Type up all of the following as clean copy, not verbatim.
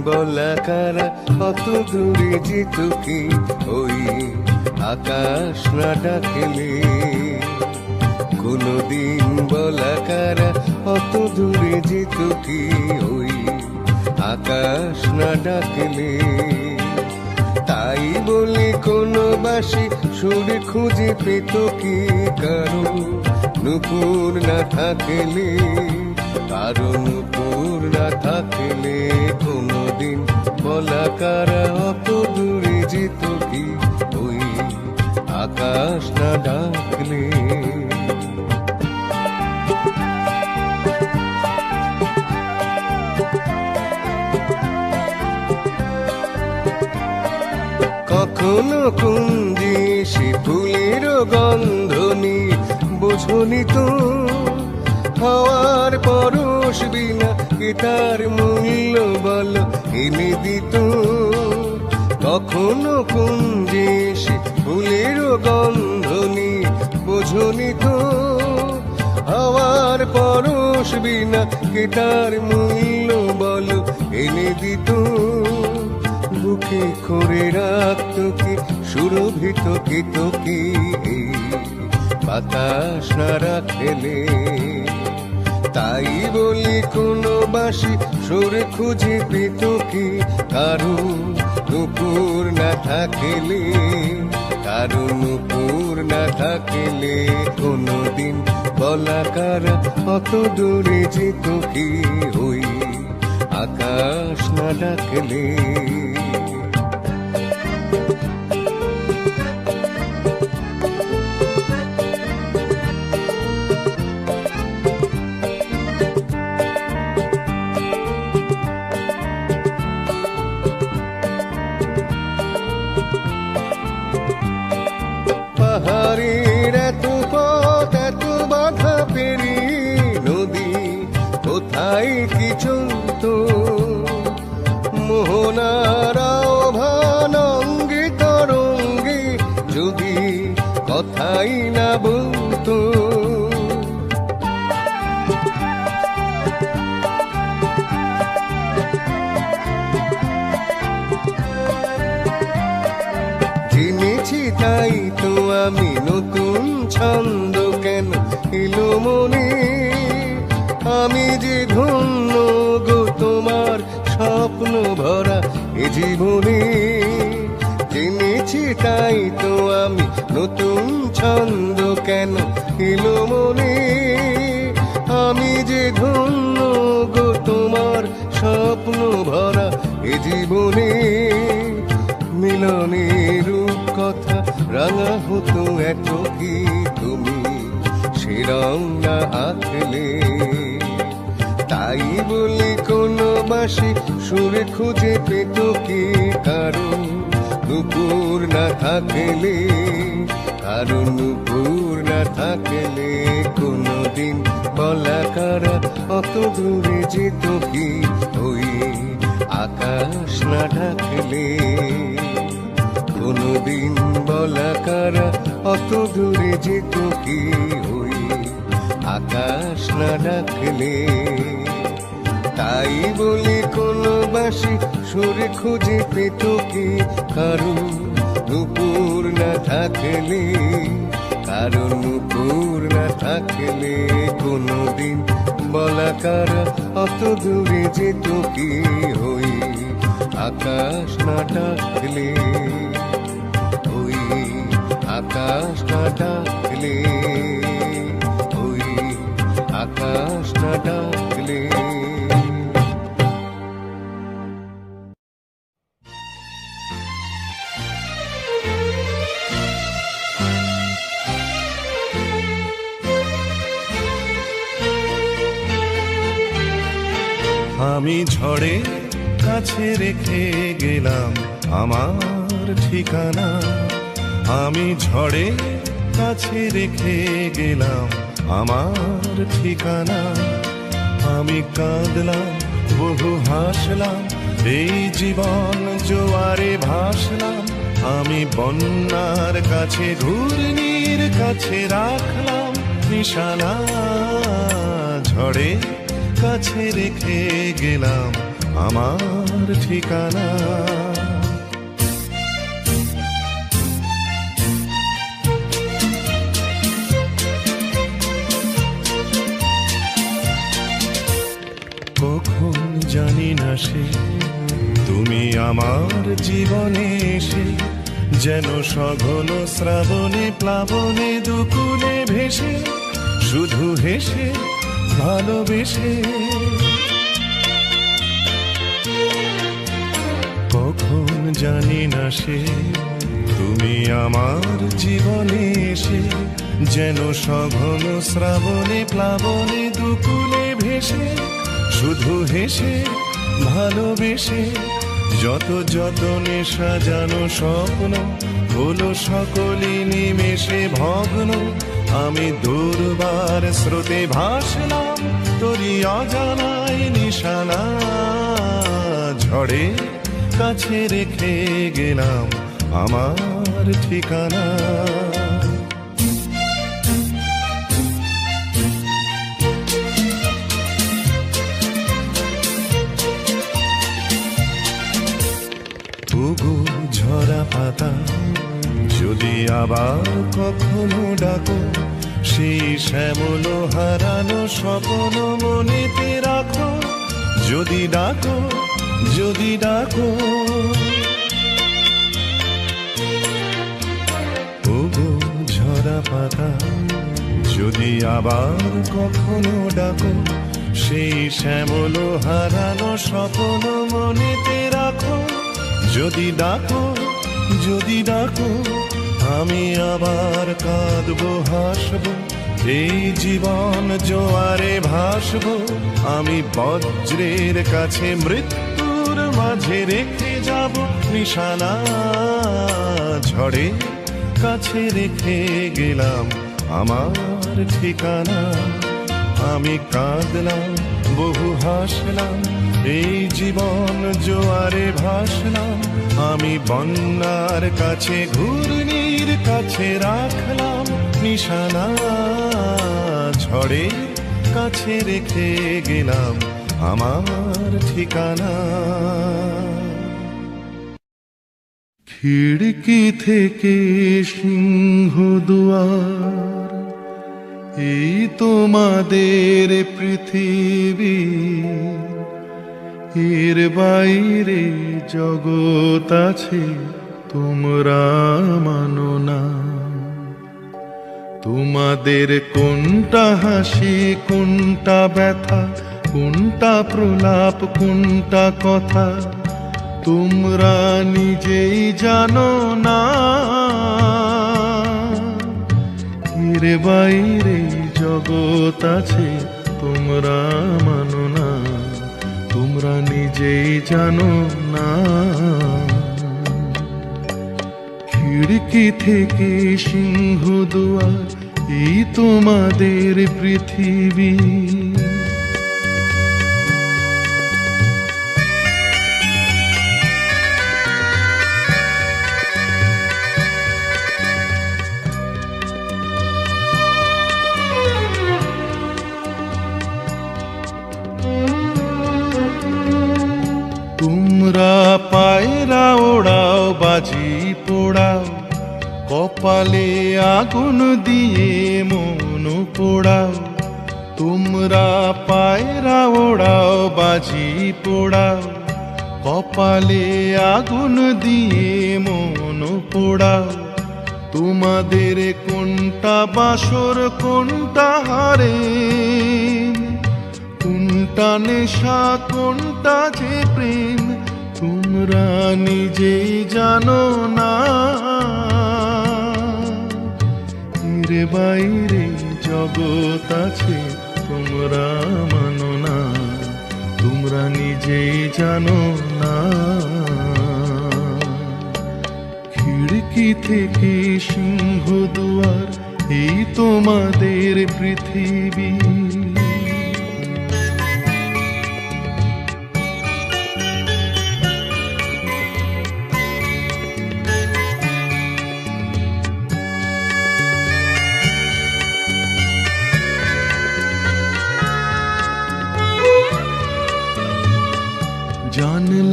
বলা কারা কত দূরে যেত কি ওই আকাশ না ডাকলে, কোনদিন বলা কারা কত দূরে যেত কি ওই আকাশ না ডাকলে। তাই বলি কোনো বাসি সুর খুঁজে পেত কি কারো নুপুর না থাকলে, কারো নুপুর না থাকলে। কোনদিন বলা কারা অত দূরে যেত কি ওই আকাশ না ডাকলে। কখনো কুঞ্জি সে ফুলের গন্ধ নিয়ে বোঝনি তো, হওয়ার পরশ বিনা কে তার মূল্য বল এনে দিত। কখনো কুঞ্জি সে ফুলের গন্ধ নিয়ে বোঝনি তো, হওয়ার পরশ বিনা কে তার মূল্য বল এনে দিত। বুকে করে রাখত কি সুরভিত কি তোকে বাতাস না রাখলে। তাই বলি কোনো বাসি সুর খুঁজে পেত কি কারো নুপুর না থাকলে, কারো নুপুর না থাকলে। কোনদিন বলা কারা কত দূরে যেত কি ওই আকাশ না ডাকলে। পাহাড়ের এত পথ এত বাধা পেরিয়ে নদী কোথায় কি চলতো, মোহনারাও ভানঙ্গে তরঙ্গে যদি কথাই না বলতো। জেনেছি তাই তো আমি নতুন ছন্দ কেন এলো মনে, আমি যে ধন্য গো তোমার স্বপ্ন ভরা এ জীবনে। জেনেছি তাই তো আমি নতুন ছন্দ কেন এলো মনে, আমি যে ধন্য গো তোমার স্বপ্ন ভরা এ জীবনে। মিলনের কথা রাঙা হতো এত কি তুমি সে রং না আঁকলে। তাই বলি কোনো বাসি সুরে খুঁজে পেত কি কারো নুপুর না থাকলে, কারো নুপুর না থাকলে। কোনদিন বলা কারা কত দূরে যেত কি ওই আকাশ না ঢাকলে। কোনদিন বলা কারা কত দূরে যেত কি ওই আকাশ না ডাকলে। তাই বলি কোনো বাসি সুরে খুঁজে পেত কি কারো নুপুর না থাকলে, কারো নুপুর না থাকলে। কোনদিন বলা কারা কত দূরে যেত কি ওই আকাশ না ডাকলে, ওই আকাশ না ডাকলে, ওই আকাশ না ডাকলে। আমি ঝড়ে কাছে রেখে গেলাম আমার ঠিকানা, আমি ঝড়ে কাছে রেখে গেলাম আমার ঠিকানা। আমি কাঁদলাম বহু হাসলাম এই জীবন জোয়ারে ভাসলাম, আমি বন্যার কাছে ঘূর্ণির কাছে রাখলাম নিশানা। ঝড়ে কাছে রেখে গেলাম আমার ঠিকানা। কখন জানি না সে তুমি আমার জীবনে এসে যেন সঘন শ্রাবণে প্লাবনে দুকুলে ভেসে শুধু হেসে ভালোবেসে। কখন জানি না সে তুমি আমার জীবনে এসে যেন সঘন শ্রাবণে প্লাবনে দুকুলে ভেসে শুধু হেসে ভালোবেসে। যত যতনে সাজানো স্বপ্ন হলো সকলই নিমেষে ভগ্ন। আমি দুর্বার স্রোতে ভাসলাম তোরি অজানায় নিশানা। ঝড়ে কাছে রেখে গেলাম আমার ঠিকানা। ওগো ঝরা পাতা যদি আবার কখনো ডাকো, সেই শ্যামল হারানো স্বপ্ন মনেতে রাখো। যদি ডাকো যদি ডাকো, ওগো ঝরা পাতা যদি আবার কখনো ডাকো, সেই শ্যামল হারানো স্বপ্ন মনেতে রাখো। যদি ডাকো যদি ডাকো, আমি আবার কাঁদবো হাসবো। এই জীবন জোয়ারে ভাসবো। আমি বজ্রের কাছে মৃত্যুর মাঝে রেখে যাব নিশানা। ঝড়ে কাছে রেখে গেলাম আমার ঠিকানা। আমি কাঁদলাম বহু হাসলাম, এই জীবন জোয়ারে ভাসলাম। আমি বন্যার কাছে ঘূর্ণির কাছে রাখলাম নিশানা। ঝড়ে কাছে রেখে গেলাম আমার ঠিকানা। খিড়কি থেকে সিংহ দুয়ার, এই তোমাদের পৃথিবী। এর বাইরে জগৎ আছে তোমরা মানো না। তোমাদের কোনটা হাসি কোনটা ব্যথা, কোনটা প্রলাপ কোনটা কথা, তোমরা নিজেই জানো না। এর বাইরে জগৎ আছে তোমরা মানো না। তোমরা নিজেই জানো না। খিড়কি থেকে সিংহ দুয়ার, এই তোমাদের পৃথিবী। তোমরা পায়রা ওড়াও বাজি পোড়াও, কপালে আগুন দিয়ে মন পোড়াও। তোমরা পায়রা ওড়াও বাজি পোড়াও, কপালে আগুন দিয়ে মন পোড়াও। তোমাদের কোনটা বাসর কোনটা হারে, কোনটা নেশা কোনটা যে প্রেম, তোমরা নিজেই জানো না। এর বাইরে জগৎ আছে তোমরা মানো না। তোমরা নিজেই জানো না। খিড়কি থেকে সিংহ দুয়ার, এই তোমাদের পৃথিবী।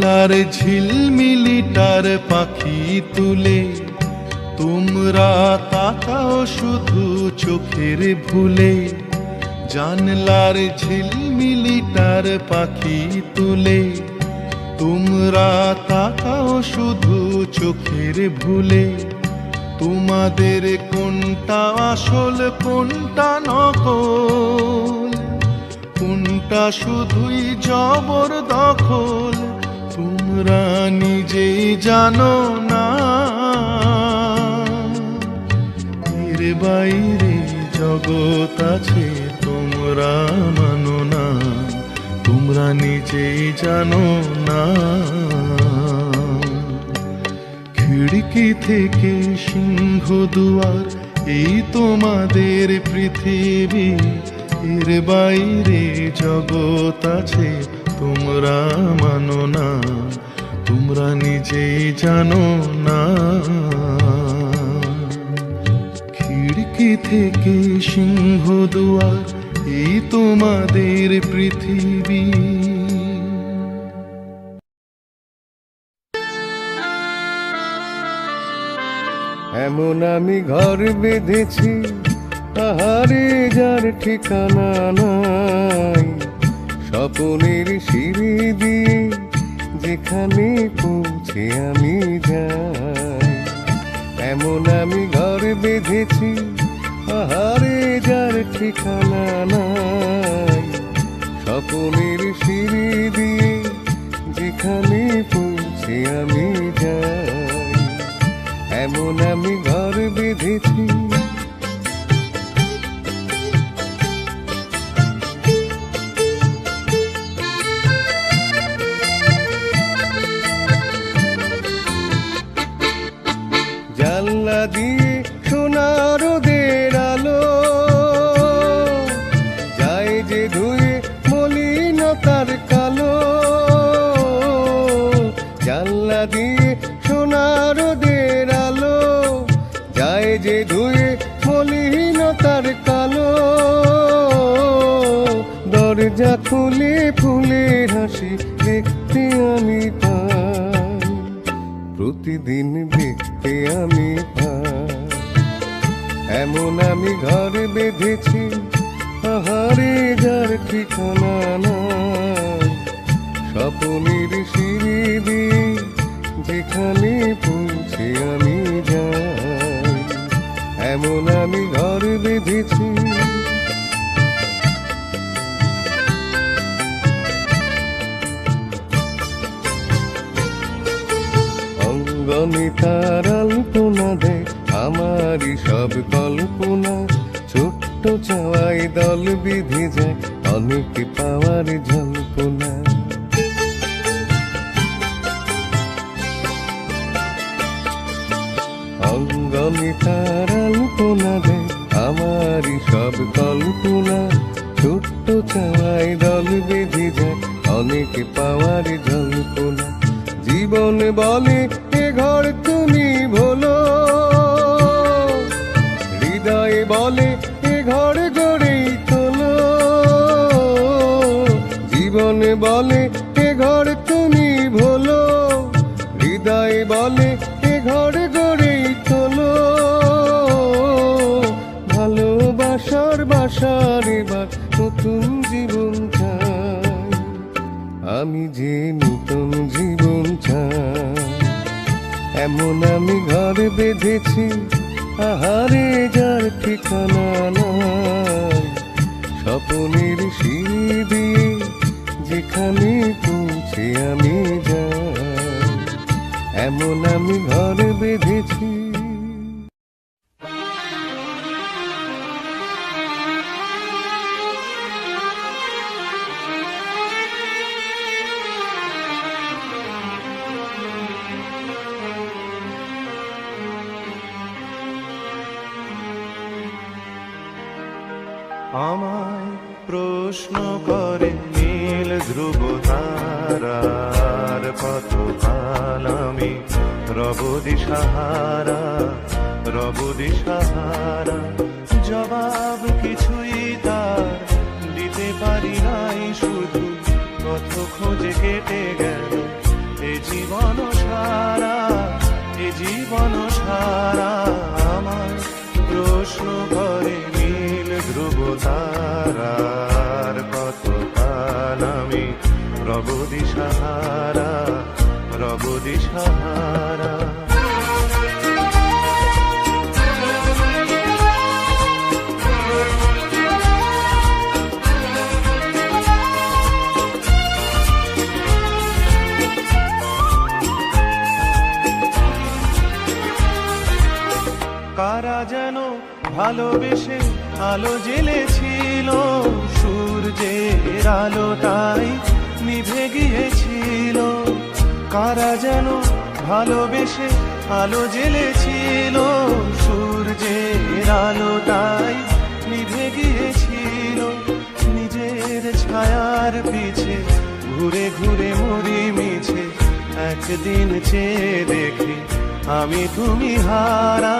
জানলার ঝিলমিলিটার পাখি তুলে তোমরা তাকাও শুধু চোখের ভুলে। জানলার ঝিলমিলিটার পাখি তুলে তোমরা তাকাও শুধু চোখের ভুলে। তোমাদের কোনটা আসল কোনটা নকল, কোনটা শুধুই জবরদখল, তোমরা নিজেই জানো না। এর বাইরে জগৎ আছে তোমরা মানো না, তোমরা নিজেই জানো না। খিড়কি থেকে সিংহ দুয়ার এই তোমাদের পৃথিবী, এর বাইরে জগৎ আছে তোমরা মানো না, তোমরা নিজেই জানো না। খিড়কি থেকে সিংহ দুয়ার এই তোমাদের পৃথিবী। এমন আমি ঘর বেঁধেছি আহারে যার ঠিকানা নাই, স্বপনের সিঁড়ি দিয়ে যেখানে পৌঁছে আমি যাই। এমন আমি ঘর বেঁধেছি আহারে যার ঠিকানা নাই, স্বপনের সিঁড়ি দিয়ে যেখানে পৌঁছে আমি যাই। এমন আমি ঘর বেঁধেছি। জানলা দিয়ে সোনার রোদের আলো যায় যে ধুয়ে মলিনতার কালো। জানলা দিয়ে সোনার রোদের আলো যায় যে ধুয়ে মলিনতার কালো। দরজা খুলে ফুলের হাসি দেখতে আমি পাই, প্রতিদিন দেখতে আমি পাই। এমন আমি ঘর বেঁধেছি আহারে যার ঠিকানা নাই, স্বপনের সিঁড়ি দিয়ে যেখানে পৌঁছে আমি যাই। এমন আমি ঘর বেঁধেছি। অঙ্গনে তার আলপনা দেয় আমারই সব কল্পনা, ছোট্ট চাওয়াই দল বেঁধে যায় অনেক পাওয়ার জল্পনা। অঙ্গনে তার আলপনা দেয় আমারই সব কল্পনা, ছোট্ট চাওয়াই দল বেঁধে যায় অনেক পাওয়ার জল্পনা। জীবন বলে এ ঘর তুমি ভোলো, হৃদয় বলে এ ঘর গড়েই তোলো। জীবন বলে এ ঘর তুমি ভোলো, হৃদয় বলে এ ঘর গড়েই তোলো। ভালোবাসার বাসার এবার নতুন জীবন চাই, আমি যে নতুন জীবন চাই। এমন আমি ঘর বেঁধেছি আহারে যার ঠিকানা নাই, স্বপনের সিঁড়ি দিয়ে যেখানে পৌঁছে আমি যাই। এমন আমি ঘর বেঁধেছি। আমায় প্রশ্ন করে নীল ধ্রুব তারার পথহাল, আমি রব দিশাহারা রব দিশাহারা। জবাব কিছুই তার দিতে পারি নাই, শুধু পথ খোঁজে কেটে গেল জীবন সারা, এ জীবন সারা আমায় প্রশ্ন করে নীল ধ্রুব তারার। কতকাল আমি রব দিশাহারা, রব দিশাহারা। কারা যেন ভালোবেসে আলো জ্বেলেছিল, সূর্যের আলো তাই নিভে গিয়েছিল। কারা যেন ভালোবেসে আলো জ্বেলেছিল, সূর্যের আলো তাই নিভে গিয়েছিল। নিজের ছায়ার পিছে ঘুরে ঘুরে মরি মিছে, একদিন চেয়ে দেখি আমি তুমি হারা,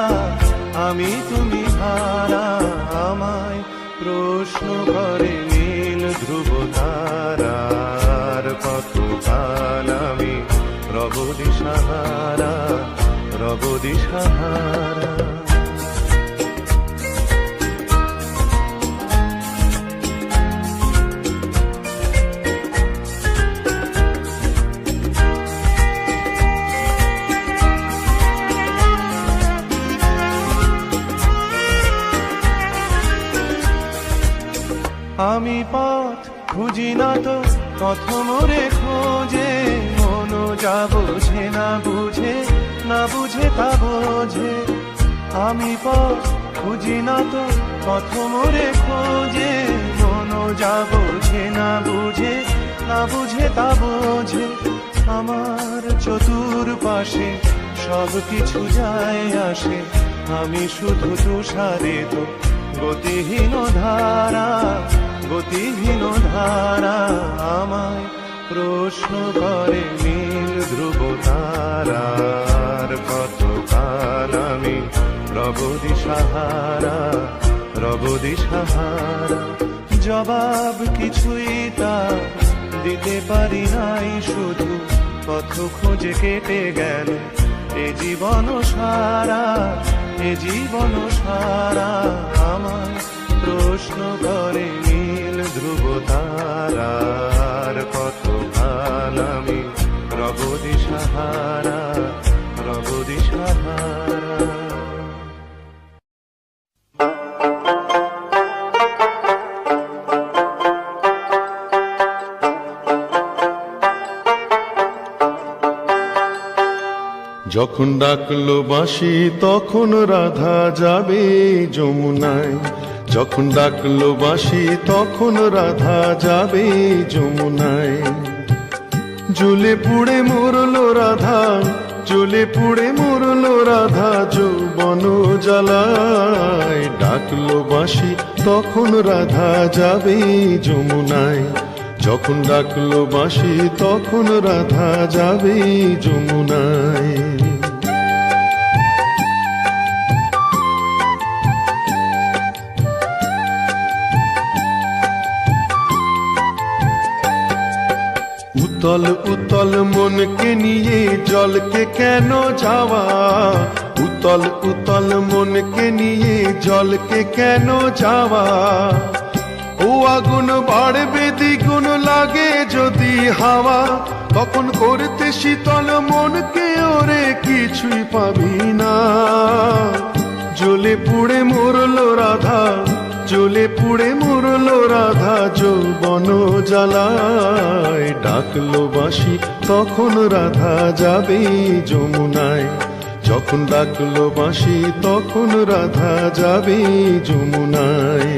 আমি তুমি হারা। আমায় প্রশ্ন করে নীল ধ্রুব তারার। কতকাল আমি রব দিশাহারা, রব দিশাহারা। আমি পথ খুঁজি না তো পথ মোরে খোঁজে, মন যা বোঝে না বুঝে, না বুঝে তা বোঝে। আমি পথ খুঁজি না তো পথ মোরে খোঁজে, মন যা বোঝে না বুঝে, না বুঝে তা বোঝে। আমার চতুর্পাশে সব কিছু যায় আসে, আমি শুধু তুষারে তো গতিহীন ধারা, গতিহীন ধারা। আমায় প্রশ্ন করে নীল ধ্রুব তারার। কতকাল আমি রব দিশাহারা, রব দিশাহারা। জবাব কিছুই তা দিতে পারি নাই, শুধু পথ খুঁজে কেটে গেল এ জীবন সারা, এ জীবন সারা। আমায় প্রশ্ন করে নীল ধ্রুব তারার। কতকাল আমি রব দিশাহারা, রব দিশাহারা। যখন ডাকলো বাঁশি তখন রাধা যাবে যমুনায়, যখন ডাকলো বাঁশি তখন রাধা যাবে যমুনায়। জ্বলে পুড়ে মরলো রাধা, জ্বলে পুড়ে মরলো রাধা যৌবন জ্বালায়। ডাকলো বাঁশি তখন রাধা যাবে যমুনায়, যখন ডাকলো বাঁশি তখন রাধা যাবে যমুনায়। উতল উতল মনকে নিয়ে জলকে কেন যাওয়া, উতল উতল মনকে নিয়ে জলকে কেন যাওয়া। ও আগুন বাড়বে দ্বিগুণ লাগে যদি হাওয়া, তখন করতে শীতল মনকে ওরে কিছুই পাবি না। জ্বলে পুড়ে মরলো রাধা, জ্বলে পুড়ে মরলো রাধা যৌবন জ্বালায়। ডাকলো বাঁশি তখন রাধা যাবে যমুনায়, যখন ডাকলো বাঁশি তখন রাধা যাবে যমুনায়।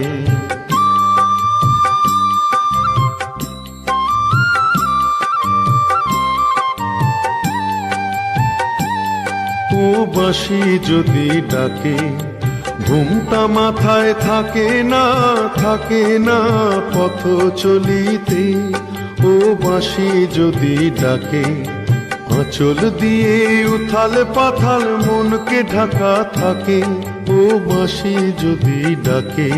ও বাঁশি যদি ডাকে ঘুমটা মাথায় থাকে না, থাকে না পথ চলিতে। ও বাঁশি যদি ডাকে আঁচল দিয়ে উথাল পাথাল মনকে ঢাকা থাকে। ও বাঁশি যদি ডাকে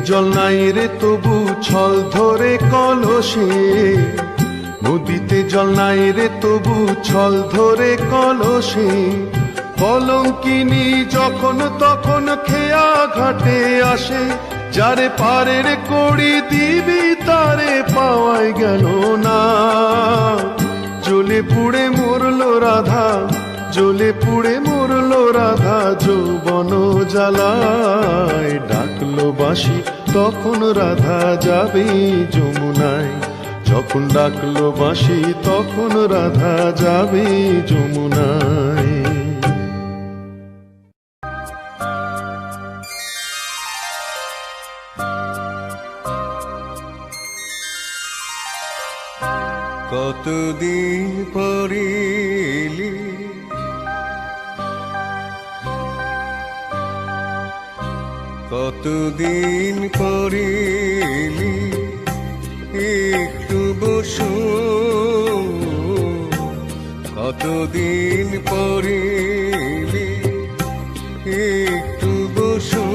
জল নাই রে তবু ছল ধরে কলসে, নদীতে জল নাই রে তবু ছল ধরে কলসে। কলঙ্কিনী যখন তখন খেয়া ঘাটে আসে, যারে পারের কড়ি দিবি তারে পাওয়াই গেল না। জ্বলে পুড়ে মরলো রাধা, জ্বলে পুড়ে মরলো রাধা যৌবন জ্বালায়। ডাকলো বাঁশি তখন রাধা যাবে যমুনায়, যখন ডাকলো বাঁশি তখন রাধা যাবে যমুনায়। কতদিন পরে এলি, কতদিন পরে এলি, একটু বসো। কতদিন পরে এলি, একটু বসো।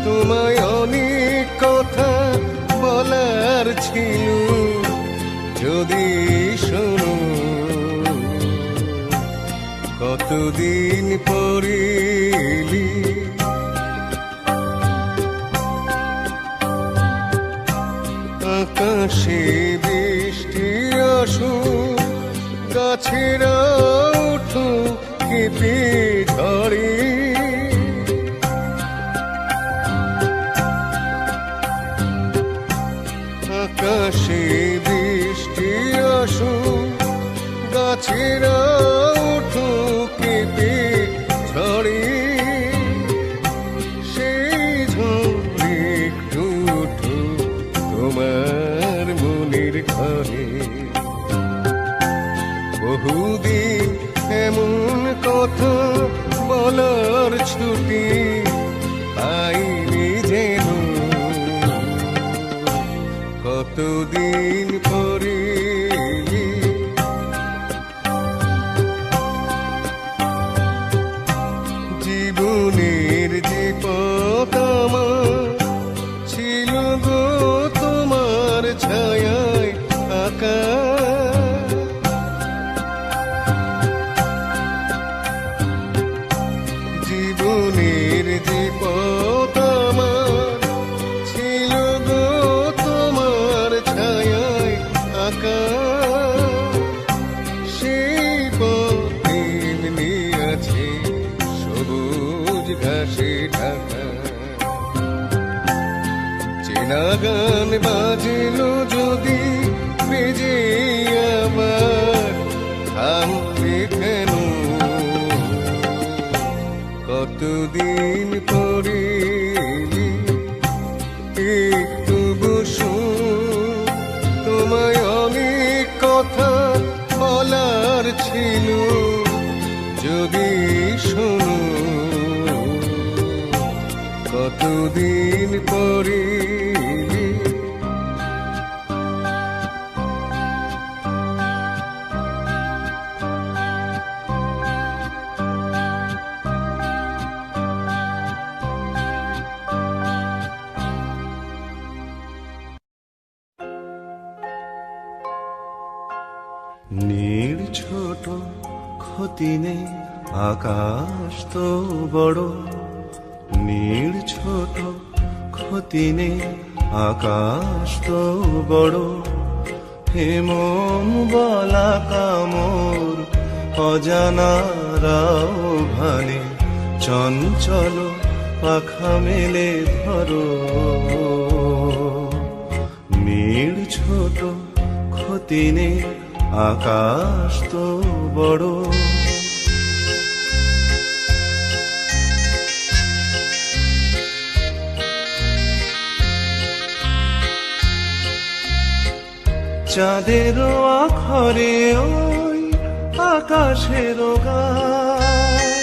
তোমায় অনেক কথা বলার ছিল, যদি শোনো। কতদিন পরে এলি, আকাশে বৃষ্টি আসুক, গাছেরা উঠুক কেঁপে ঝড়ে। আকাশে বৃষ্টি আসুক, গাছেরা উঠুক কেঁপে ঝড়ে। সেই ঝড়ে একটু উঠুক তোমার মনের ঘরে। বহুদিন এমন কথা বলার ছুটি পাইনি যেন। কতদিন পরে এলি, জীবনের যে পথ আমার ছিল গো তোমার ছায়ায় আঁকা। জীবনের যে পথ আমার ছিল গো তোমার ছায়ায় আঁকা। সেই পথ এমনি আছে সবুজ ঘাসে ঢাকা। চেনা গান বাজলো যদি বেজে আবার থামবে কেন। কতদিন পরে এলি, একটু বসো। তোমায় অনেক কথা বলার ছিল, যদি শোনো। কতদিন পরে এলি, নীড় ছোট ক্ষতি নেই আকাশ তো বড়। নীড় ছোট ক্ষতি নেই আকাশ তো বড়। হেমম বলা কামর অজানারাও ভানে, চঞ্চল পাখা মেলে ধরো। নীড় ছোট ক্ষতি নেই আকাশ তো বড়। চাঁদেরও আখরে ওই আকাশের গায়,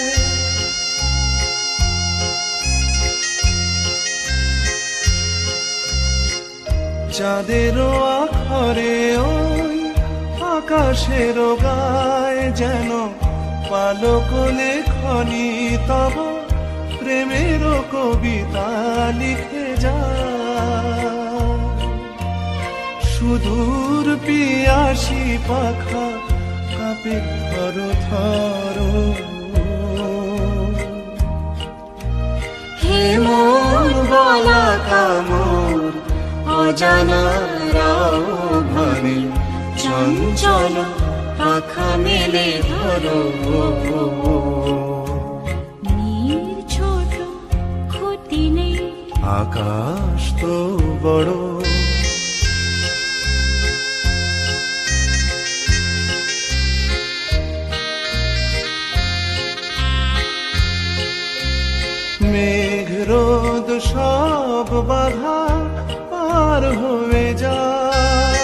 চাঁদেরও আখরে ওই আকাশের গায়। যেন পালক লেখনি তব প্রেমেরও কবিতা লিখে যায়। সুদূর পিয়াসী পাখা কাঁপে থর থর। হে মন বলা কামর অজানা রাউভানে চঞ্চল পাখা মেলে ধরো। নীর ছোট ক্ষতি নেই আকাশ তো বড়। মেঘ রোদ সব বাধা পার হয়ে যায়।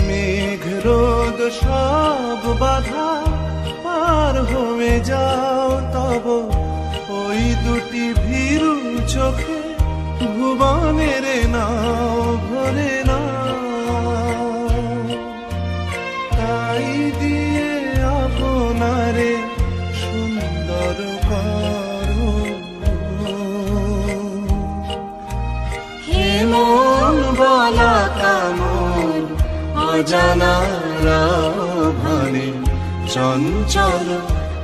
মেঘ রোদ সব বাধা পার হয়ে যাও, তব ওই দুটি ভীরু চোখে ভুবনের নাও ভরে না। তাই দিয়ে আপনারে সুন্দর করো। হে মন বলা কামর অজানা রাউভানে চঞ্চল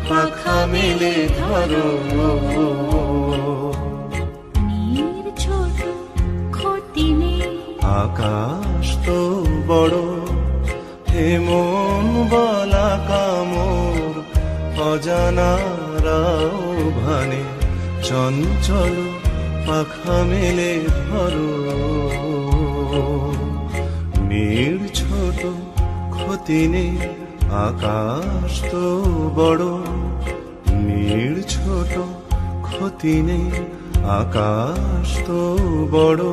পাখা মেলে ধরো। নীর ছোট ক্ষতি নেই আকাশ তো বড়। হে মন বলা কামর অজানা রাউভানে চঞ্চল পাখা মেলে ধরো। নীর ছোট ক্ষতি নেই আকাশ তো বড়। নীর ছোট ক্ষতি নেই আকাশ তো বড়।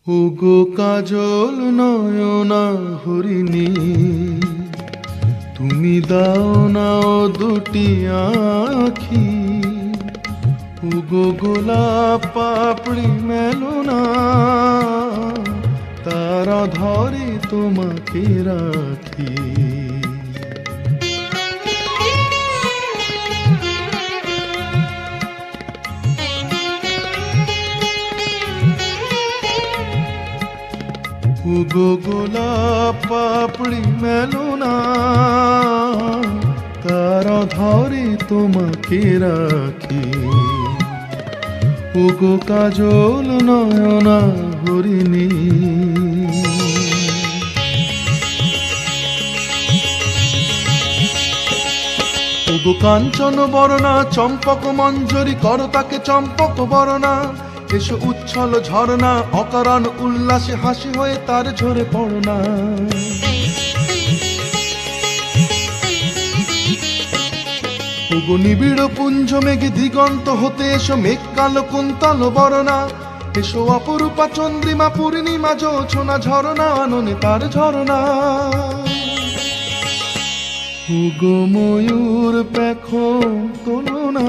উগো কাজল নয়না হরিণী, তুমি দাও না ও দুটি আখি। উগো গোলাপ পাপড়ি মেলো না, তারা ধরে তোমাকে রাখি। উগো গোলাপ পাপড়ি মেলো না, তারা ধরে তোমাকে রাখি। উগো কাজল নয়না হরিণী। উগো কাঞ্চন বরণা চম্পক মঞ্জরি কর তাকে চম্পক বরণা। এসো উচ্ছল ঝরনা অকারণ উল্লাসে হাসি হয়ে তার ঝরে পড়না। উগো নিবিড় পুঞ্জ মেঘে দিগন্ত হতে এসো মেঘ কালো কুন্তল বরণা। এসো অপরূপা চন্দ্রিমা পূর্ণিমা জোছনা ঝরনা আননে তার ঝরনা। উগো ময়ূর পেখম তোলো না,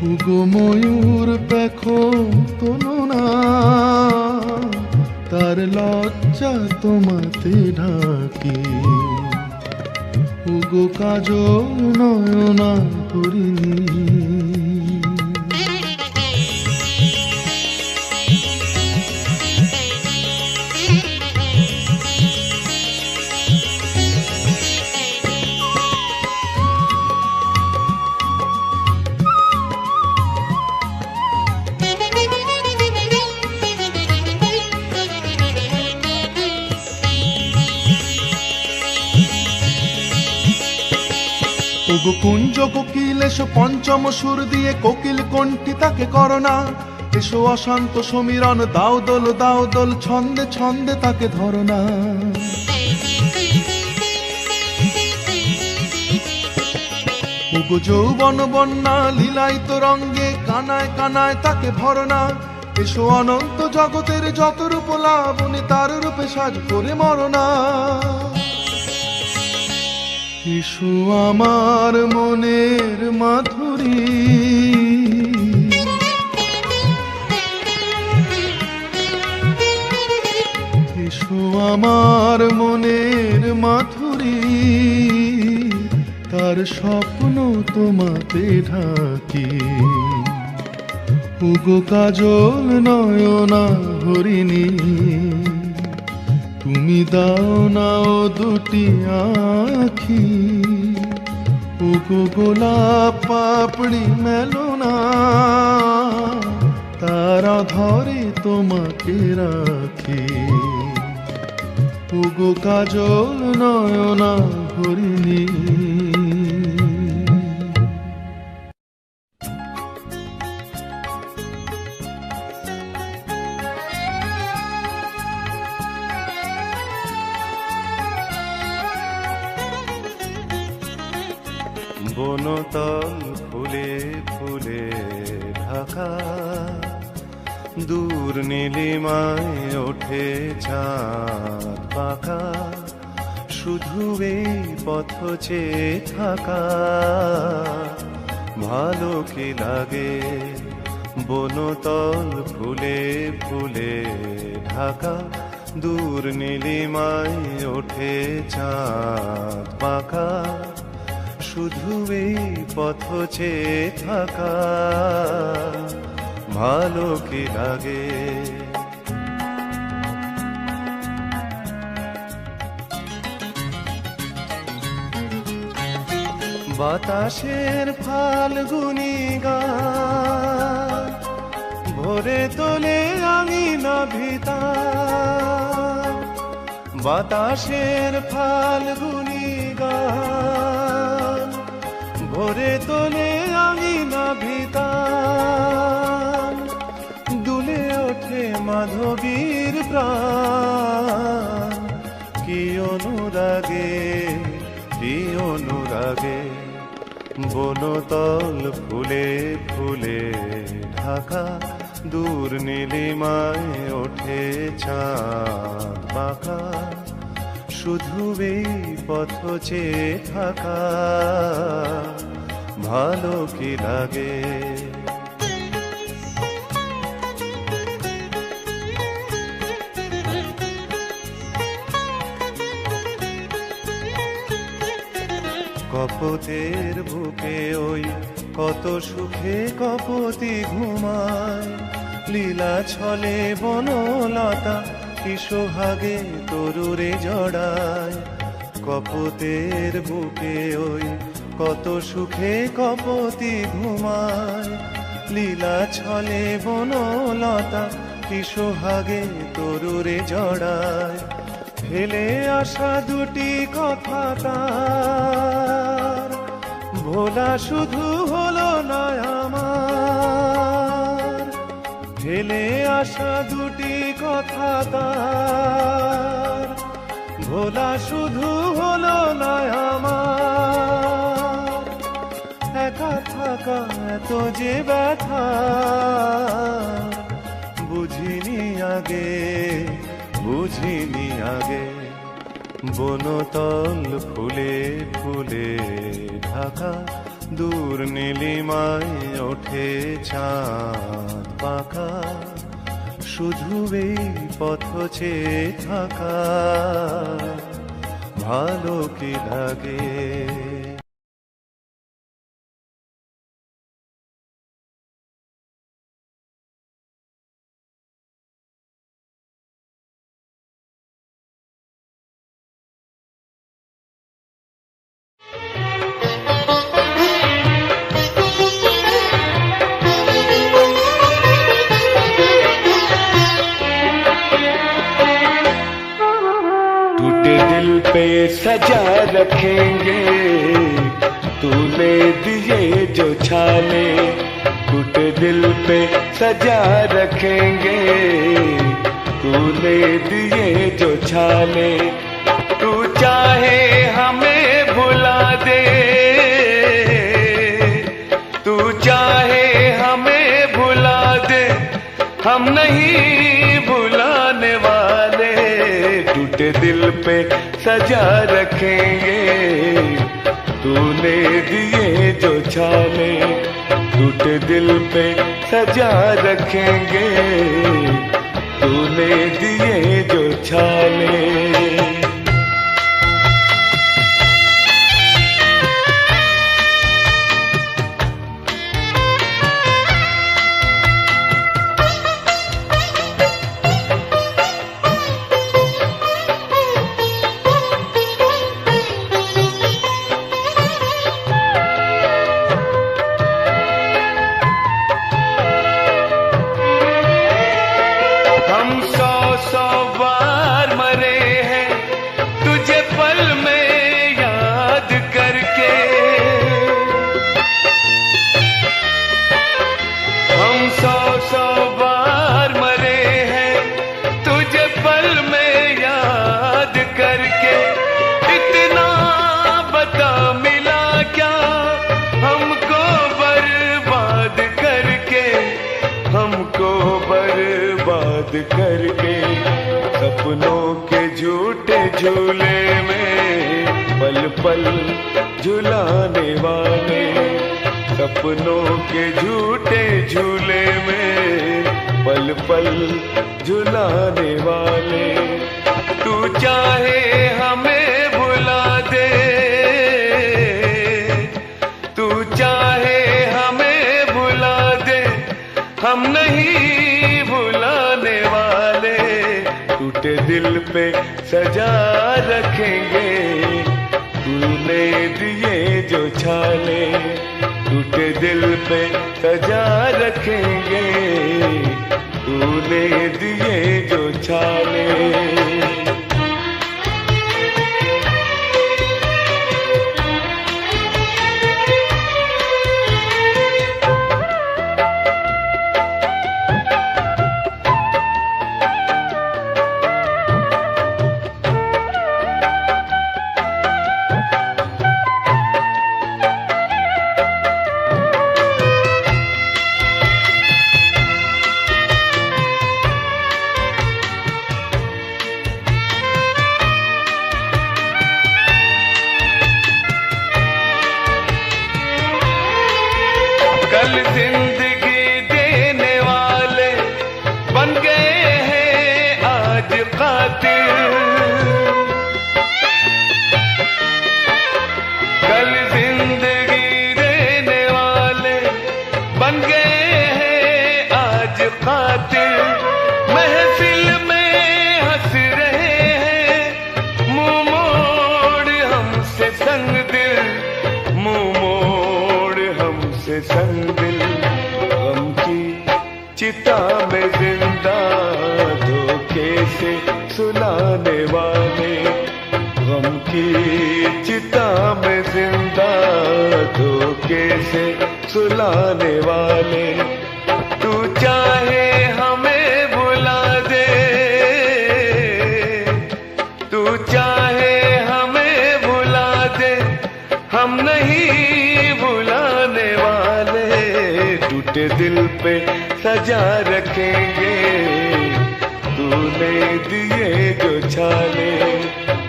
উগো ময়ূর পেখম তোলো না, তার লজ্জা তোমাতে ঢাকি। উগো কাজল নয়না হরিণী। ওগো কুঞ্জ কোকিল এসো পঞ্চম সুর দিয়ে কোকিল কণ্ঠী তাকে করোনা। এসো অশান্ত সমীরণ দাও দোল ছন্দে ছন্দে তাকে ধরনা। ওগো যৌবন বন্যা লীলায়িত রঙ্গে কানায় কানায় তাকে ভরনা। এসো অনন্ত জগতের যত রূপ লাবণী তার রূপে সাজ করে মরনা। এসো আমার মনের মাধুরী, এসো আমার মনের মাধুরী, তার স্বপ্ন তোমাতে ঢাকি। ওগো কাজল নয়না হরিণী, তুমি দাও না ও দুটি আখি। ওগো গোলাপ পাপড়ি মেলো না, তারা ধরে তোমাকে রাখি। ওগো কাজল নয়না হরিণী। বনতল ফুলে ফুলে ঢাকা, দূর নীলিমায় ওঠে চাঁদ পাকা। শুধু এই পথ চেয়ে থাকা, ভালো কি লাগে। বনতল ফুলে ফুলে ঢাকা, দূর নীলিমায় ওঠে চাঁদ পাকা। শুধু এই পথ চেয়ে থাকা, ভালো কি লাগে। বাতাসের ফাল্গুনি গান ভরে তোলে আঙিনা ভিতার। বাতাসের ফাল্গুনি গান ভরে তোলে আঙিনা ভিতার। দুলে ওঠে মাধবীর প্রাণ, কি অনুরাগে কি অনুরাগে। বনতল ফুলে ফুলে ঢাকা, দূর নীলিমায় ওঠে চাঁদ পাকা। শুধু এই পথ চেয়ে থাকা, ভালো কি লাগে। কপতের বুকে ওই কত সুখে কপতি ঘুমায়। লীলা ছলে বনলতা কি সোহাগে তরুরে জড়ায়। কপতের বুকে ওই কত সুখে কপতি ঘুমায়। লীলা ছলে বনলতা কি সোহাগে তরুরে জড়ায়। ফেলে আসা দুটি কথা তার, ভোলা শুধু হলো না আমার। ফেলে আসা দুটি কথা তার, ভোলা শুধু হলো না আমার। একা থাকা এত যে ব্যথা, বুঝিনি আগে বুঝিনি আগে। বনতল ফুলে ফুলে ঢাকা, দূর নীলিমায় ওঠে চাঁদ পাকা। শুধু এই পথ চেয়ে থাকা, ভালো কি লাগে। टूटे दिल पे सजा रखेंगे तूने दिए जो छाले। टूटे दिल पे सजा रखेंगे तूने दिए जो छाले। तू चाहे हमें भुला दे, तू चाहे हमें भुला दे, हम नहीं भुलाने वाले। टूटे दिल पे सजा रखेंगे तूने दिए जो छाले। टूटे दिल पे सजा रखेंगे तूने दिए जो छाले। हम सौ सौ बार मरे हैं तुझे पल में याद करके। हम सौ सौ बार मरे हैं तुझे पल में याद करके। इतना बता मिला क्या हमको बर्बाद करके, हमको बर्बाद करके। सपनों के झूठे झूले में पल पल झुलाने वाले। सपनों के झूठे झूले में पल पल झुलाने वाले। तू चाहे हमें भुला दे, तू चाहे हमें भुला दे, हम नहीं भुलाने वाले। टूटे दिल पे सजा रखेंगे तूने दिए जो छाले। टूटे दिल पे सजा रखेंगे तूने दिए जो छाले। कल जिंदगी देने वाले बन गए हैं आज कातिल। कल जिंदगी देने वाले बन गए हैं आज कातिल। महफिल में हंस रहे हैं मुंह मोड़ हमसे संग दिल, मुंह मोड़ हमसे संग दिल। गम की चिता में जिंदा धोखे से सुलाने वाले। गम की चिता में जिंदा धोखे से सुलाने वाले। तू चाहे हमें भुला दे, तू चाहे हमें भुला दे, हम नहीं भुलाने वाले। टूटे दिल पे सजा रखेंगे तूने दिए जो छाले।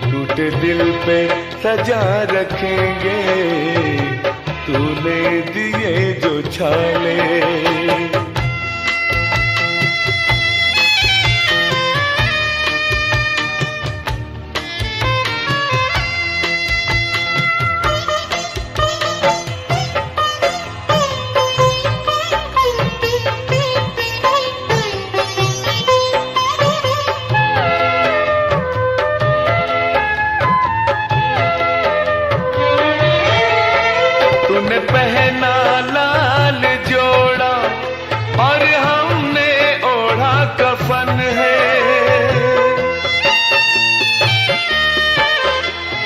टूटे दिल पे सजा रखेंगे तूने दिए जो छाले। तूने पहना लाल जोड़ा और हमने ओढ़ा कफन है।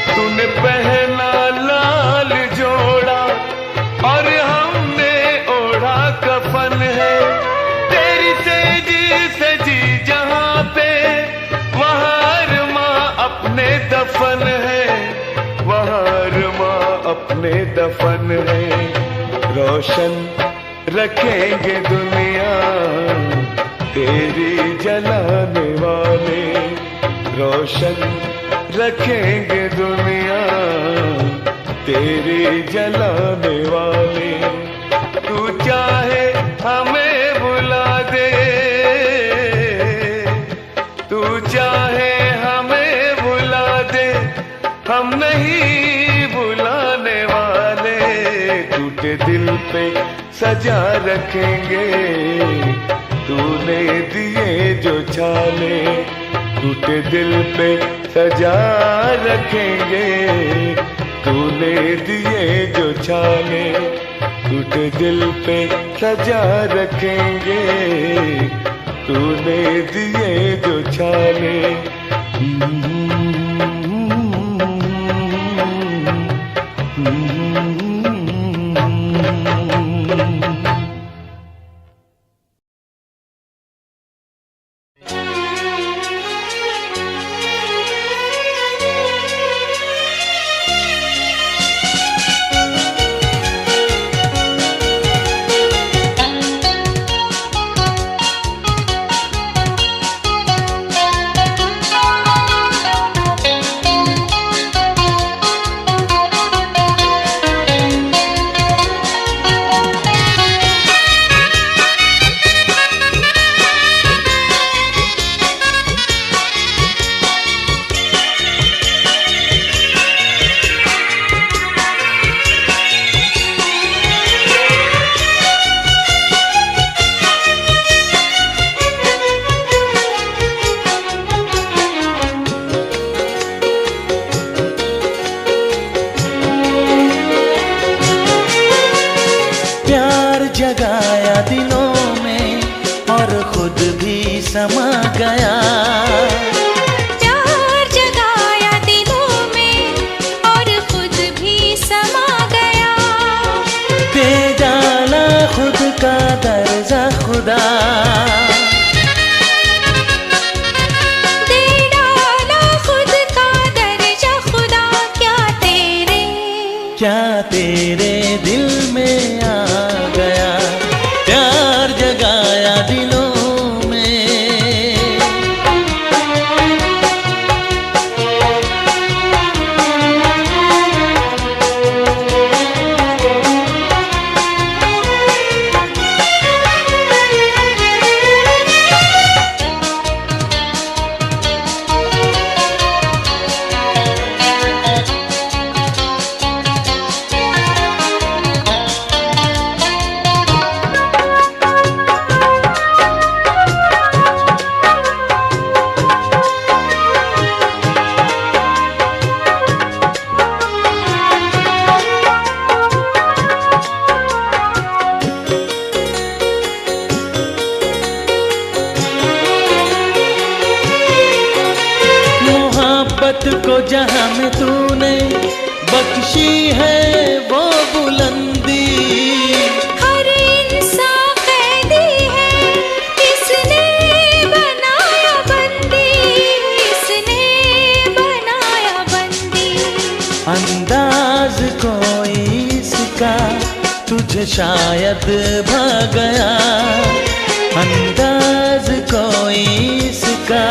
तूने पहना लाल जोड़ा और हमने ओढ़ा कफन है। तेरी तेजी सजी जहां पे वहां अरमा अपने दफन है, वहां अरमा अपने दफन है। रोशन रखेंगे दुनिया तेरी जलाने वाले। रोशन रखेंगे दुनिया तेरी जलाने वाले। तू चाहे हमें भुला दे, चाहे हमें भुला दे, हम नहीं भुलाने वाले। टूटे दिल पे सजा रखेंगे तूने दिए जो छाले। टूटे दिल पे सजा रखेंगे तूने दिए जो छाले। टूटे दिल पे सजा रखेंगे तूने दिए जो छाले। जगाया दिलों में और खुद भी समा गया। प्यार जगाया दिलों में और खुद भी समा गया। दे डाला खुद का दर्जा खुदा। दे डाला खुद का दर्जा खुदा। क्या तेरे दिल में आ गया। प्यार जगाया दिलों में। को जहां में तूने बख्शी है वो बुलंदी। हर इंसान कैदी है इसने बनाया बंदी। इसने बनाया बंदी। अंदाज कोई इसका तुझे शायद भा गया। अंदाज कोई इसका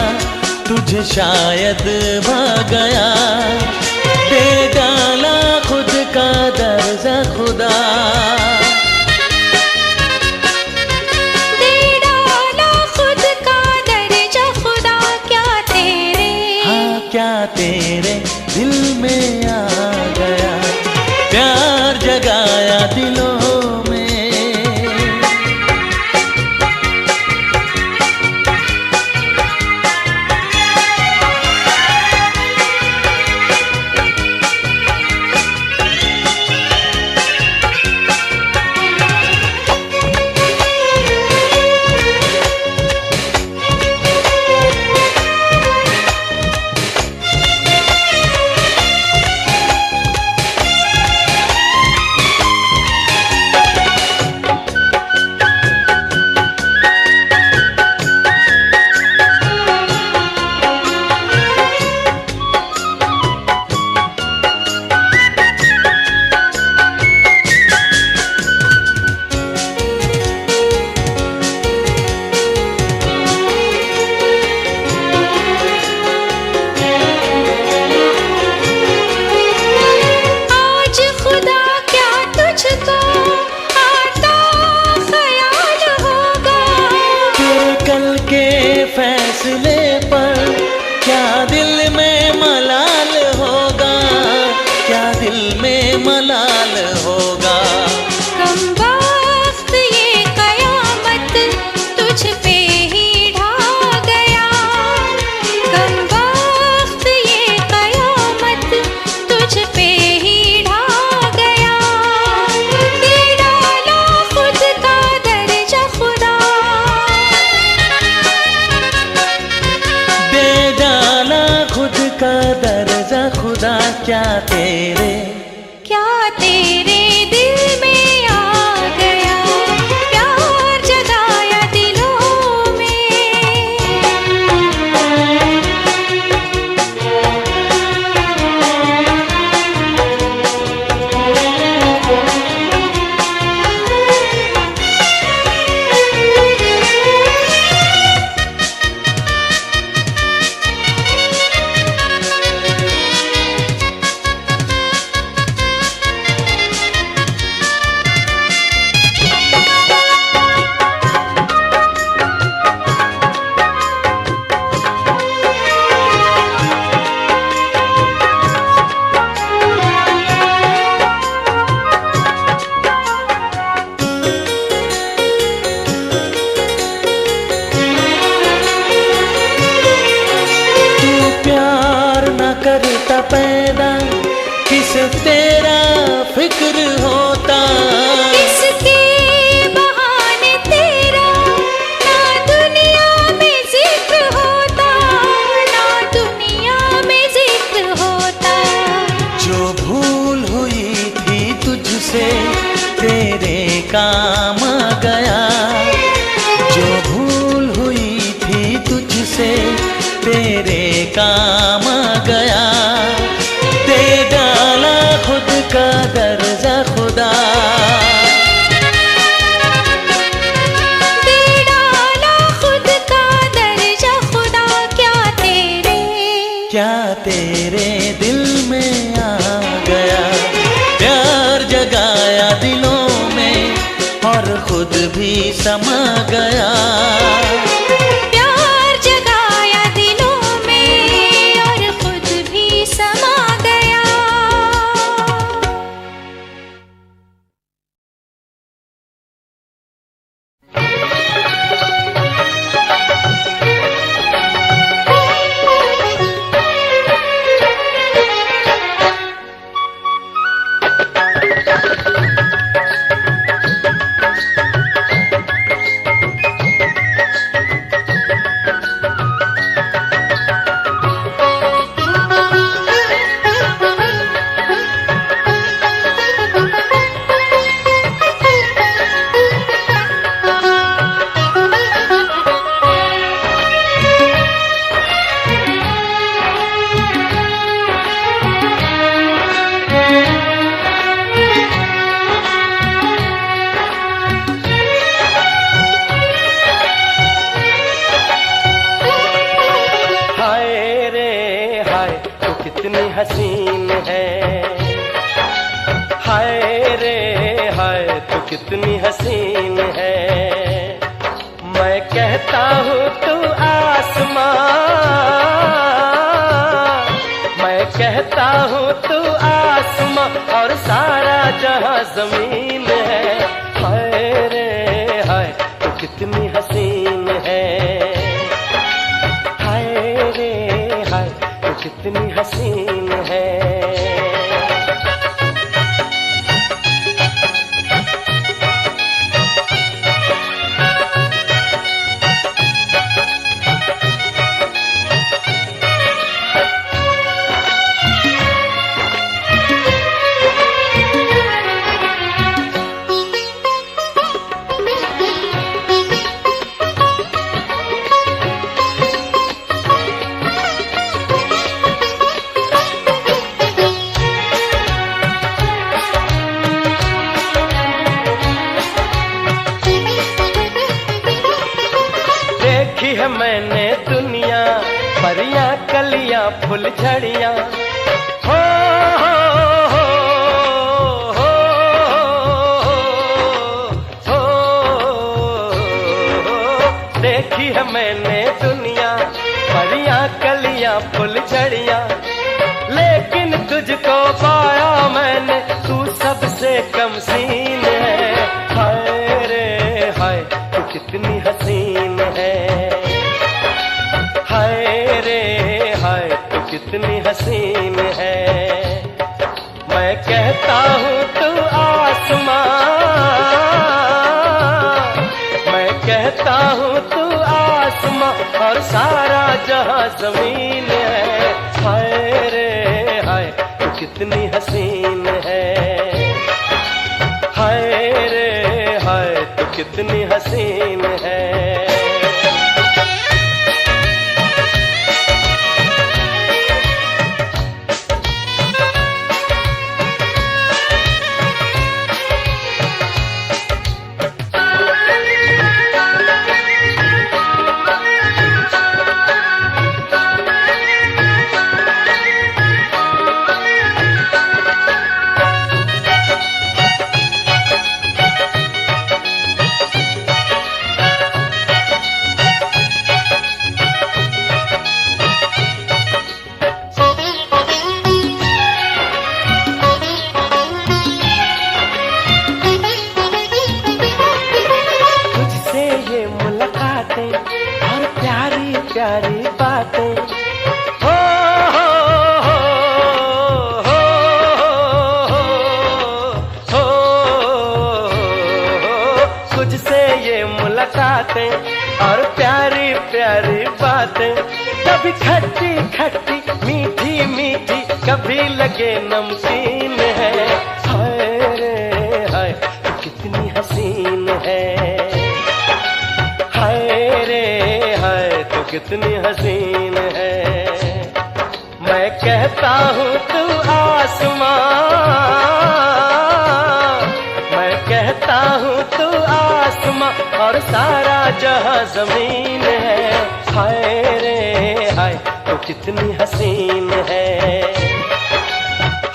तुझे शायद भा गया। दे डाला खुद का दर्जा खुदा। दे डाला खुद का दर्जा खुदा। क्या तेरे दिल में आ गया। प्यार जगाया दिलों में। दर्जा खुदा क्या तेरे दिल में आ गया, प्यार जगाया दिलों में। करता पैदा किसे तेरा फिक्र होता, किसके बहाने तेरा ना दुनिया में जिक्र होता, ना दुनिया में जिक्र होता। जो भूल हुई थी तुझसे तेरे काम आ गया, जो भूल हुई थी तुझसे तेरे काम आ गया, दे डाला खुद का दर्जा खुदा, दे डाला खुद का दर्जा खुदा। क्या तेरे दिल में आ गया, प्यार जगाया दिलों में और खुद भी समा गया। कितनी हसीन है, हाय रे हाय तू कितनी हसीन है। मैं कहता हूँ तू आसमां, मैं कहता हूँ तू आसमां और सारा जहां जमीन है। हाय रे हाय तू कितनी हसीन है, हाय रे हाय तू कितनी हसीन है। देखी है मैंने दुनिया, परियां कलियां फूल झड़ियां, हो हो हो हो हो। देखी है मैंने दुनिया, परियां कलियां फूल झड़ियां, लेकिन तुझको पाया मैंने, तू सबसे कम सीन है। हाय रे हाय तू कितनी हसीन है, हाय रे हाय तू कितनी हसीन है। मैं कहता हूँ तू आसमां, मैं कहता हूँ तू आसमां और सारा जहां जमीन है। हाय कितनी हसीन है। हाय रे हाय तू कितनी हसीन है। प्यारी बातें हो तुझसे ये मुलाकातें और प्यारी प्यारी बातें, कभी खट्टी खट्टी मीठी मीठी कभी लगे नमकीन है। हाय रे हाय तू कितनी हसीन है। हाय रे हाय तू कितनी हसीन है। मैं कहता हूँ तू आसमां, मैं कहता हूँ तू आसमां और सारा जहां जमीन है। हाय रे हाय तू कितनी हसीन है।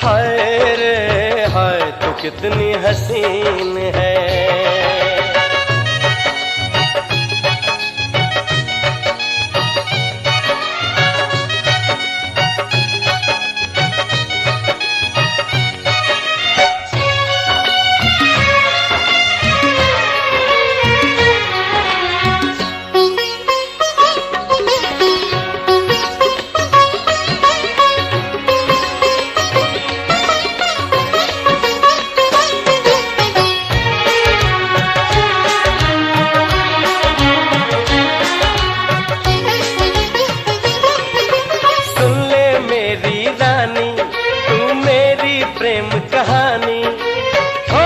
हाय रे हाय तू कितनी हसीन है। प्रेम कहानी हो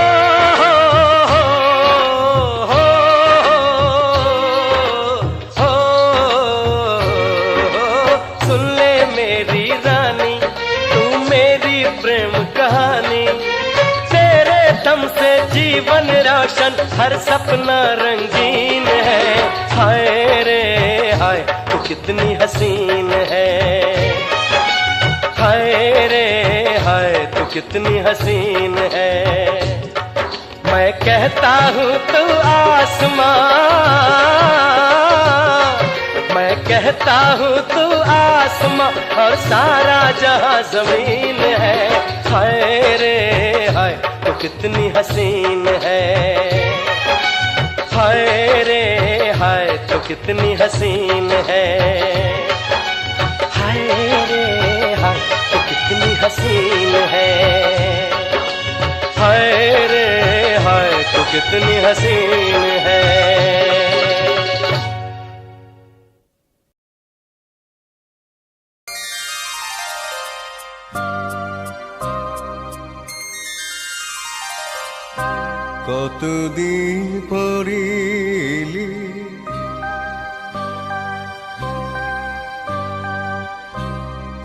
सुन ले मेरी रानी, तू मेरी प्रेम कहानी। तेरे दम से जीवन रोशन हर सपना रंगीन है। हाय रे हाय तू कितनी हसीन है। हाय रे हाय तू कितनी हसीन है। मैं कहता हूँ तू आसमां, मैं कहता हूँ तू आसमां और सारा जहां जमीन है। हाय रे हाय तू कितनी हसीन है। हाय रे हाय तू कितनी हसीन है। हाय रे हाय तू कितनी हसीन है। हाय रे हाय तू कितनी हसीन है। কতদিন পরিলি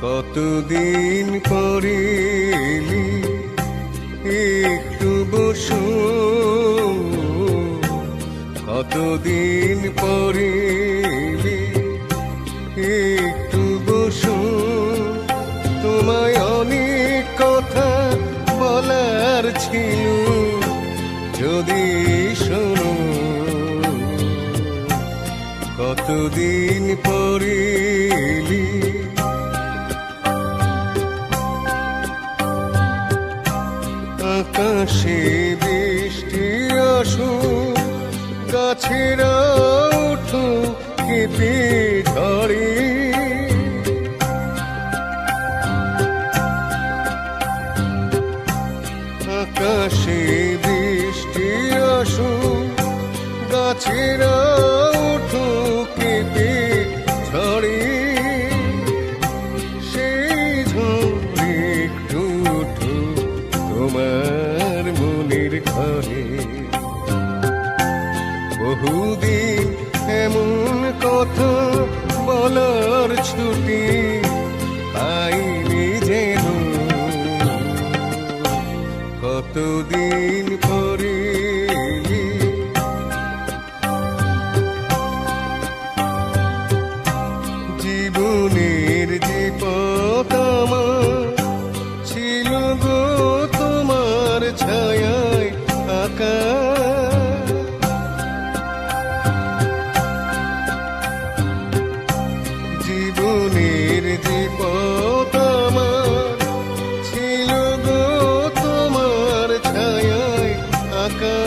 কতদিন পরিলি একটু বসু, কতদিন পরিলি একটু বসু। তোমায় অনেক কথা বলার ছিল, যদি শোনো কতদিন পরিলি। আকাশে বৃষ্টি আসুক, গাছেরা উঠুক কেঁপে ঝড়ে। আকাশে বৃষ্টি আসুক, গাছেরা উঠুক কেঁপে ঝড়ে। সেই ঝড় একটু পড়িলি জীবনের যে পথ আমার ছিল গো তোমার ছায়ায় আঁকা জীবনের যে পথ আমার ছিল গো তোমার ছায়ায় আঁকা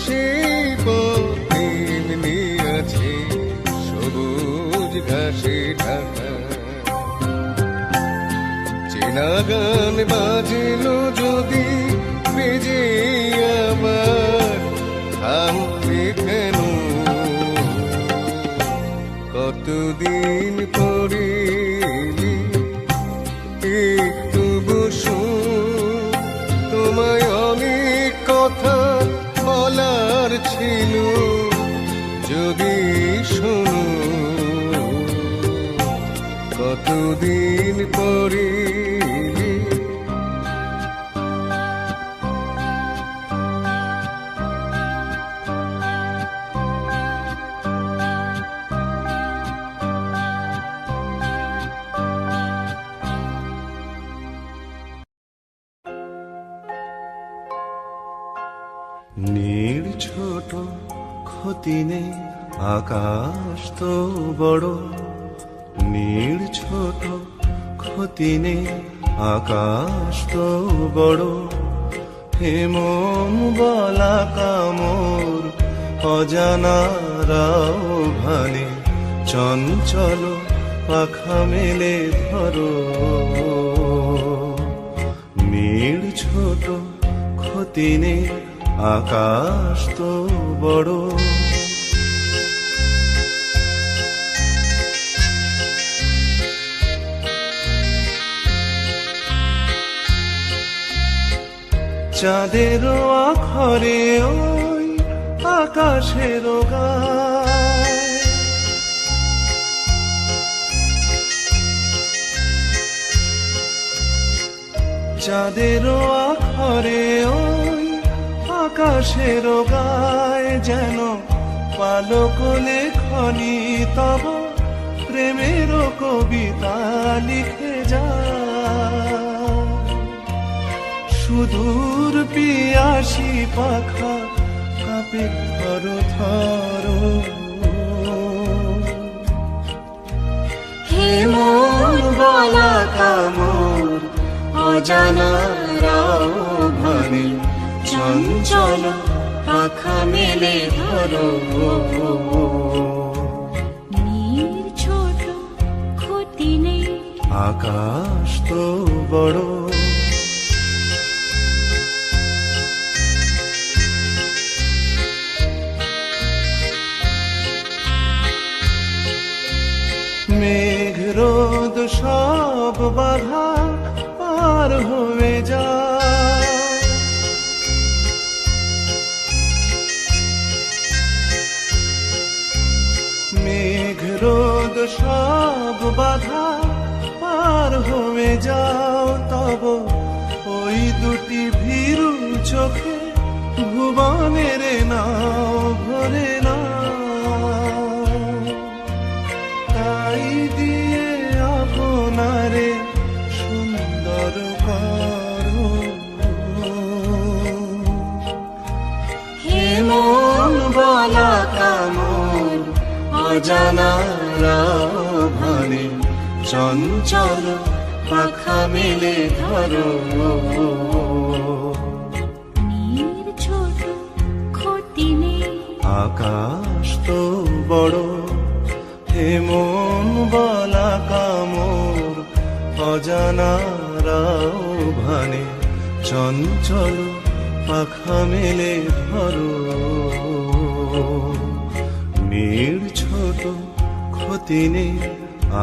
সেই পথ এমনি আছে সবুজ ঘাসে ঢাকা চেনা গান বাজলো যদি বেজে আবার থামবে কেন কতদিন পড়িলি একটু বসু তোমায় অনেক কথা বলার ছিল যদি শোনো কতদিন পড়িলি নীড় ছোট ক্ষতি নেই আকাশ তো বড় নীড় ছোট ক্ষতি নেই আকাশ তো বড় হেমম বলা কামর অজানারাও ভানে চঞ্চল পাখা মেলে ধরো নীড় ছোট ক্ষতি নেই আকাশ তো বড় চাঁদের আখরে ওই আকাশের গায় চাঁদের আখরে ওই আকাশের গায় যেন পালক লেখনি তব প্রেমের কবিতা লিখে যায় সুদূর পিয়াসী পাখা কাঁপে থর থর হেমন বলা কামর অজানারাও ভানে চঞ্চল পাখা মেলে ধরো নীড় ছোট ক্ষতি নেই আকাশ তো বড় মেঘ রোদ সব বাধা পার হয়ে যায় মেঘ রোদ সব বাধা পার হয়ে যাও তব ওই দুটি ভীরু চোখে ভুবনের নাও ভরে না তাই দিয়ে আপনারে সুন্দর করো হেমন বলা কামর অজানারাও ভানে চঞ্চল পাখা মেলে ধরো নীড় ছোট ক্ষতি নেই আকাশ তো বড় হেমন বলা কামর অজানারাও ভানে চঞ্চল পাখা মেলে ধরো নীড় ছোট ক্ষতি নেই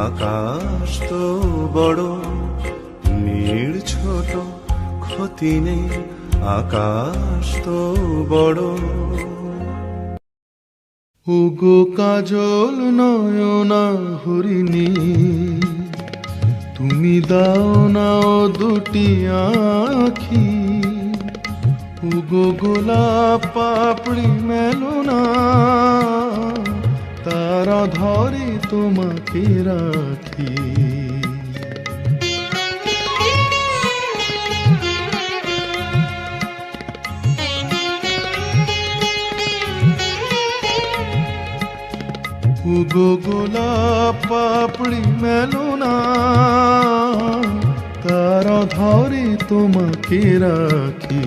আকাশ তো বড় নীড় ছোট ক্ষতি নেই আকাশ তো বড় ওগো কাজল নয়না হরিণী তুমি দাও না ও দুটি আখি উগো গোলাপ পাপড়ি মেলো না, তার ধরে তোমাকে রাখি। উগো গোলাপ পাপড়ি মেলো না, তার ধরে তোমাকে রাখি।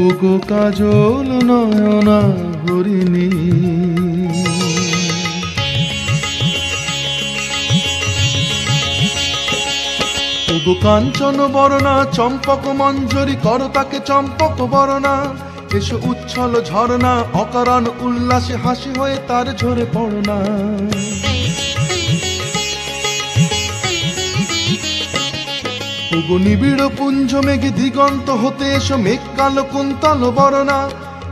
উগো কাজল নয়না হরিণী, উগো কাঞ্চন বরণা চম্পক মঞ্জরি কর তাকে চম্পক বরণা। এসো উচ্ছল ঝরনা অকারণ উল্লাসে হাসি হয়ে তার ঝরে পড়না। উগো নিবিড় পুঞ্জ মেঘে দিগন্ত হতে এসো মেঘ কালো কুন্তল বরণা।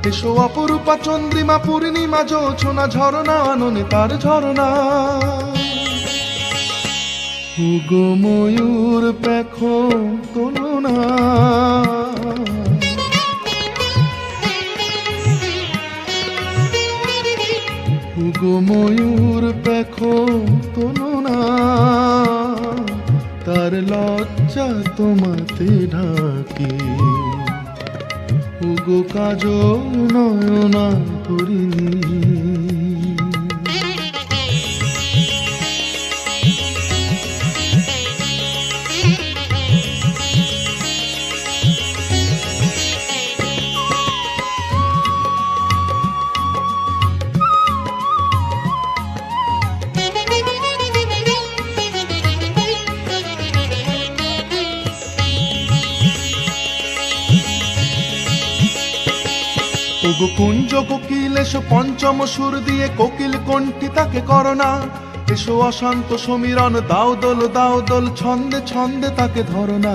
এসো অপরূপা চন্দ্রিমা পূর্ণিমা জোছনা ঝরনা আননে তার ঝরনা। উগো ময়ূর পেখম তোলো না, উগো ময়ূর পেখম তোলো না, তার লজ্জা তোমাতে ঢাকি। উগো কাজল নয়না হরিণী, উগো কুঞ্জ কোকিল এসো পঞ্চম সুর দিয়ে কোকিল কণ্ঠী তাকে করোনা। এসো অশান্ত সমীরণ দাও দোল ছন্দে ছন্দে তাকে ধরনা।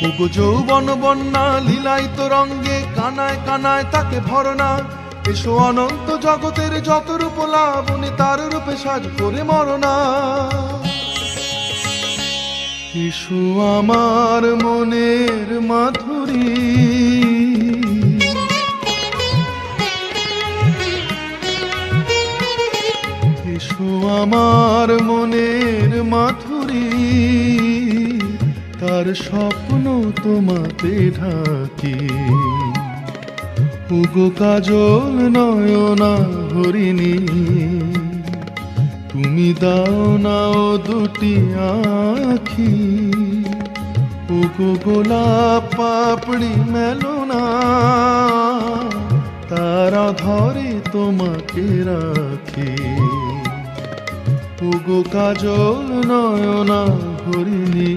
উগো যৌবন বন্যা লীলায়িত রঙ্গে কানায় কানায় তাকে ভরনা। এসো অনন্ত জগতের যত রূপ লাবণী তার রূপে সাজ করে মরনা। এসো আমার মনের মাধুরী, এসো আমার মনের মাধুরী, তার স্বপ্ন তোমাতে ঢাকি। উগো কাজল নয়না হরিণী, তুমি দাও না ও দুটি আখি। উগো গোলাপ পাপড়ি মেলো না, তারা ধরে তোমাকে রাখি। উগো কাজল নয়না হরিণী।